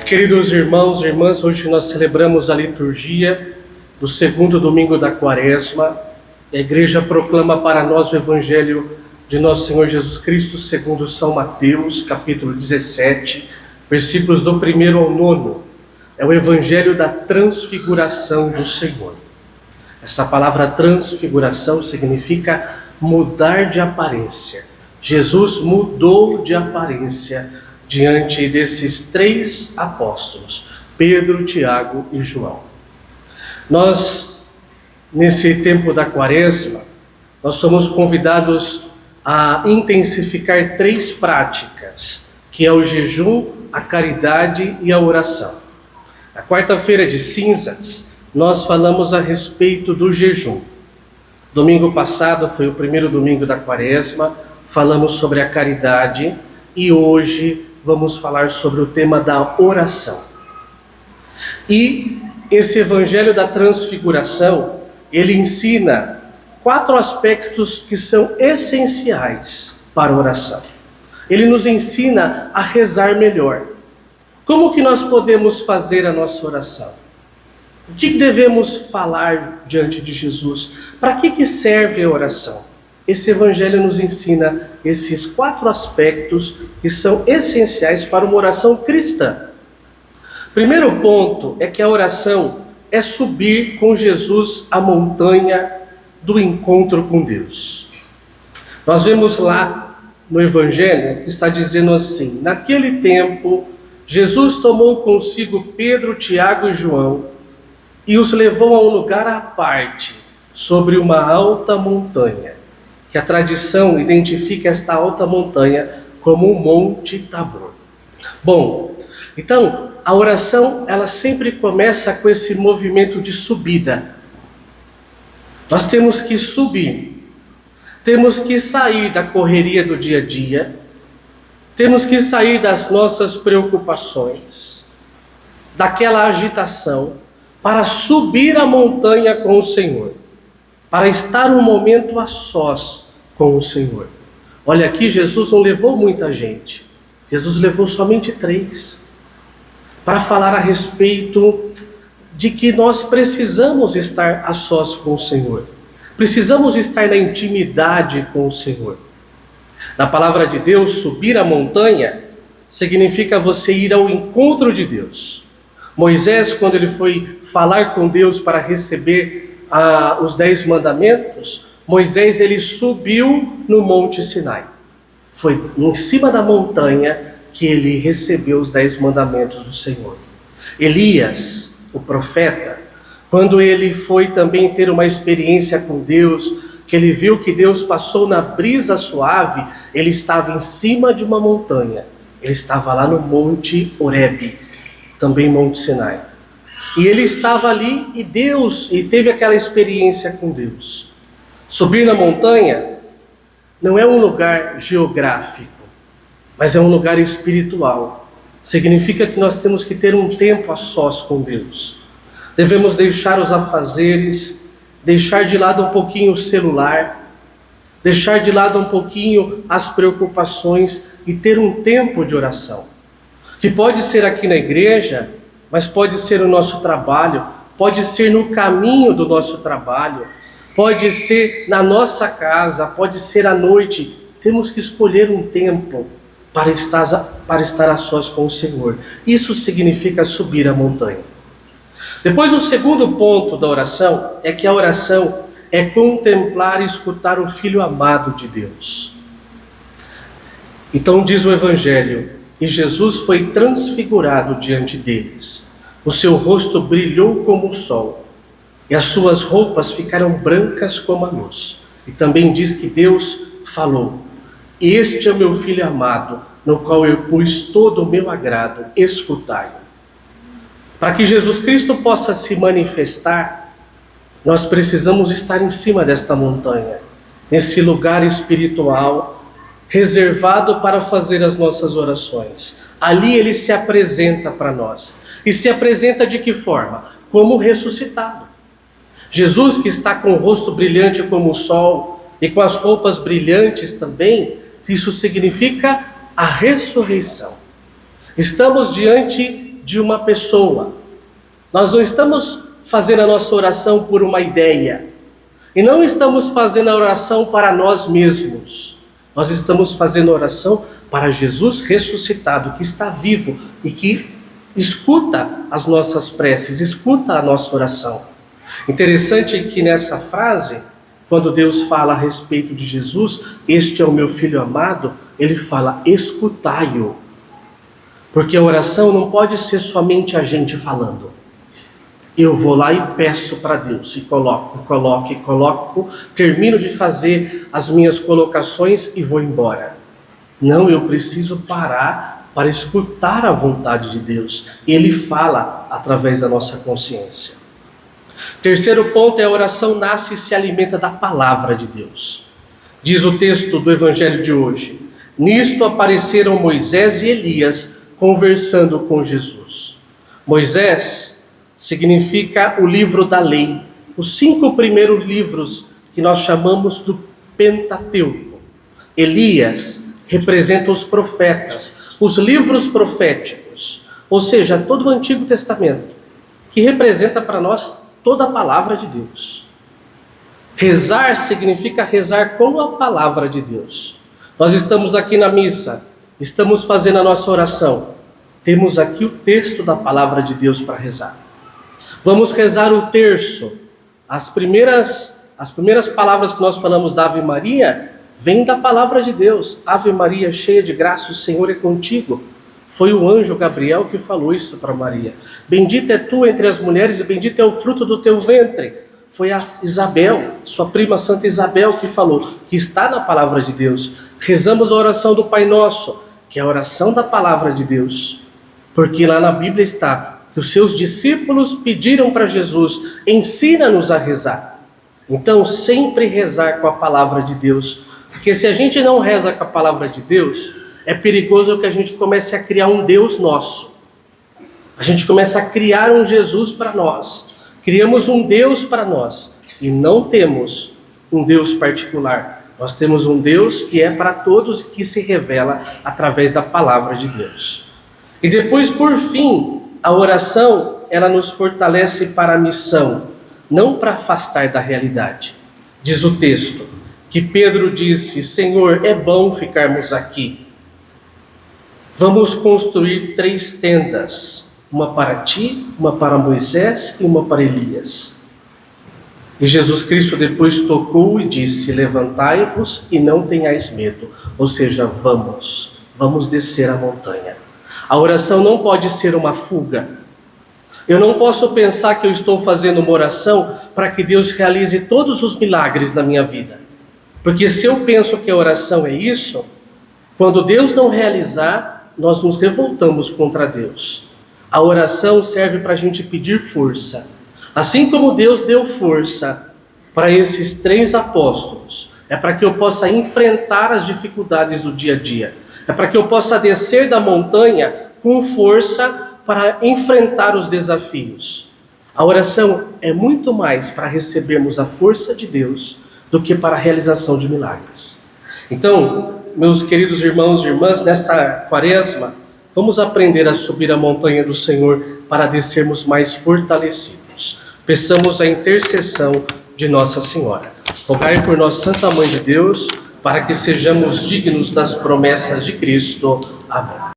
Queridos irmãos e irmãs, hoje nós celebramos a liturgia do segundo domingo da Quaresma. A igreja proclama para nós o Evangelho de nosso Senhor Jesus Cristo segundo São Mateus, capítulo 17, versículos do 1º ao 9. É o Evangelho da transfiguração do Senhor. Essa palavra transfiguração significa mudar de aparência. Jesus mudou de aparência diante desses três apóstolos, Pedro, Tiago e João. Nós, nesse tempo da Quaresma, nós somos convidados a intensificar três práticas, que é o jejum, a caridade e a oração. Na quarta-feira de cinzas, nós falamos a respeito do jejum. Domingo passado foi o primeiro domingo da Quaresma, falamos sobre a caridade e hoje vamos falar sobre o tema da oração. E esse Evangelho da Transfiguração, ele ensina 4 aspectos que são essenciais para a oração. Ele nos ensina a rezar melhor. Como que nós podemos fazer a nossa oração? O que devemos falar diante de Jesus? Para que serve a oração? Esse Evangelho nos ensina esses 4 aspectos que são essenciais para uma oração cristã. Primeiro ponto é que a oração é subir com Jesus a montanha do encontro com Deus. Nós vemos lá no Evangelho que está dizendo assim: naquele tempo, Jesus tomou consigo Pedro, Tiago e João e os levou a um lugar à parte, sobre uma alta montanha, que a tradição identifica esta alta montanha como o Monte Tabor. Bom, então a oração ela sempre começa com esse movimento de subida. Nós temos que subir, temos que sair da correria do dia a dia, temos que sair das nossas preocupações, daquela agitação, para subir a montanha com o Senhor, para estar um momento a sós com o Senhor. Olha, aqui Jesus não levou muita gente, Jesus levou somente 3, para falar a respeito de que nós precisamos estar a sós com o Senhor, precisamos estar na intimidade com o Senhor. Na palavra de Deus, subir a montanha significa você ir ao encontro de Deus. Moisés, quando ele foi falar com Deus para receber os 10 mandamentos, Moisés ele subiu no Monte Sinai. Foi em cima da montanha que ele recebeu os 10 mandamentos do Senhor. Elias, o profeta, quando ele foi também ter uma experiência com Deus, que ele viu que Deus passou na brisa suave, ele estava em cima de uma montanha. Ele estava lá no Monte Horebe, também Monte Sinai. E ele estava ali e teve aquela experiência com Deus. Subir na montanha não é um lugar geográfico, mas é um lugar espiritual. Significa que nós temos que ter um tempo a sós com Deus. Devemos deixar os afazeres, deixar de lado um pouquinho o celular, deixar de lado um pouquinho as preocupações e ter um tempo de oração. Que pode ser aqui na igreja, mas pode ser no nosso trabalho, pode ser no caminho do nosso trabalho, pode ser na nossa casa, pode ser à noite. Temos que escolher um tempo para estar a sós com o Senhor. Isso significa subir a montanha. Depois, o segundo ponto da oração é que a oração é contemplar e escutar o Filho amado de Deus. Então diz o Evangelho: e Jesus foi transfigurado diante deles. O seu rosto brilhou como o sol, e as suas roupas ficaram brancas como a luz. E também diz que Deus falou: este é o meu Filho amado, no qual eu pus todo o meu agrado, escutai-o. Para que Jesus Cristo possa se manifestar, nós precisamos estar em cima desta montanha, nesse lugar espiritual, reservado para fazer as nossas orações. Ali ele se apresenta para nós. E se apresenta de que forma? Como ressuscitado. Jesus, que está com o rosto brilhante como o sol e com as roupas brilhantes também, isso significa a ressurreição. Estamos diante de uma pessoa. Nós não estamos fazendo a nossa oração por uma ideia. E não estamos fazendo a oração para nós mesmos. Nós estamos fazendo a oração para Jesus ressuscitado, que está vivo e que escuta as nossas preces, escuta a nossa oração. Interessante que nessa frase, quando Deus fala a respeito de Jesus, este é o meu filho amado, ele fala, escutai-o. Porque a oração não pode ser somente a gente falando. Eu vou lá e peço para Deus, e coloco, termino de fazer as minhas colocações e vou embora. Não, eu preciso parar para escutar a vontade de Deus. Ele fala através da nossa consciência. Terceiro ponto é a oração nasce e se alimenta da palavra de Deus. Diz o texto do Evangelho de hoje: nisto apareceram Moisés e Elias conversando com Jesus. Moisés significa o livro da lei, os 5 primeiros livros que nós chamamos do Pentateuco. Elias representa os profetas, os livros proféticos, ou seja, todo o Antigo Testamento, que representa para nós toda a palavra de Deus. Rezar significa rezar com a palavra de Deus. Nós estamos aqui na missa, estamos fazendo a nossa oração, temos aqui o texto da palavra de Deus para rezar. Vamos rezar o terço. As primeiras palavras que nós falamos da Ave Maria vêm da palavra de Deus. Ave Maria, cheia de graça, o Senhor é contigo. Foi o anjo Gabriel que falou isso para Maria. Bendita é tu entre as mulheres e bendito é o fruto do teu ventre. Foi a Isabel, sua prima Santa Isabel, que falou, que está na palavra de Deus. Rezamos a oração do Pai Nosso, que é a oração da palavra de Deus. Porque lá na Bíblia está que os seus discípulos pediram para Jesus, ensina-nos a rezar. Então, sempre rezar com a palavra de Deus. Porque se a gente não reza com a palavra de Deus, é perigoso que a gente comece a criar um Deus nosso. A gente começa a criar um Jesus para nós. Criamos um Deus para nós. E não temos um Deus particular. Nós temos um Deus que é para todos e que se revela através da palavra de Deus. E depois, por fim, a oração, ela nos fortalece para a missão, não para afastar da realidade. Diz o texto que Pedro disse: Senhor, é bom ficarmos aqui. Vamos construir 3 tendas, uma para ti, uma para Moisés e uma para Elias. E Jesus Cristo depois tocou e disse: levantai-vos e não tenhais medo. Ou seja, vamos descer a montanha. A oração não pode ser uma fuga. Eu não posso pensar que eu estou fazendo uma oração para que Deus realize todos os milagres na minha vida. Porque se eu penso que a oração é isso, quando Deus não realizar, nós nos revoltamos contra Deus. A oração serve para a gente pedir força. Assim como Deus deu força para esses 3 apóstolos, é para que eu possa enfrentar as dificuldades do dia a dia. É para que eu possa descer da montanha com força para enfrentar os desafios. A oração é muito mais para recebermos a força de Deus do que para a realização de milagres. Então, meus queridos irmãos e irmãs, nesta quaresma, vamos aprender a subir a montanha do Senhor para descermos mais fortalecidos. Peçamos a intercessão de Nossa Senhora. Rogai por nós, Santa Mãe de Deus, para que sejamos dignos das promessas de Cristo. Amém.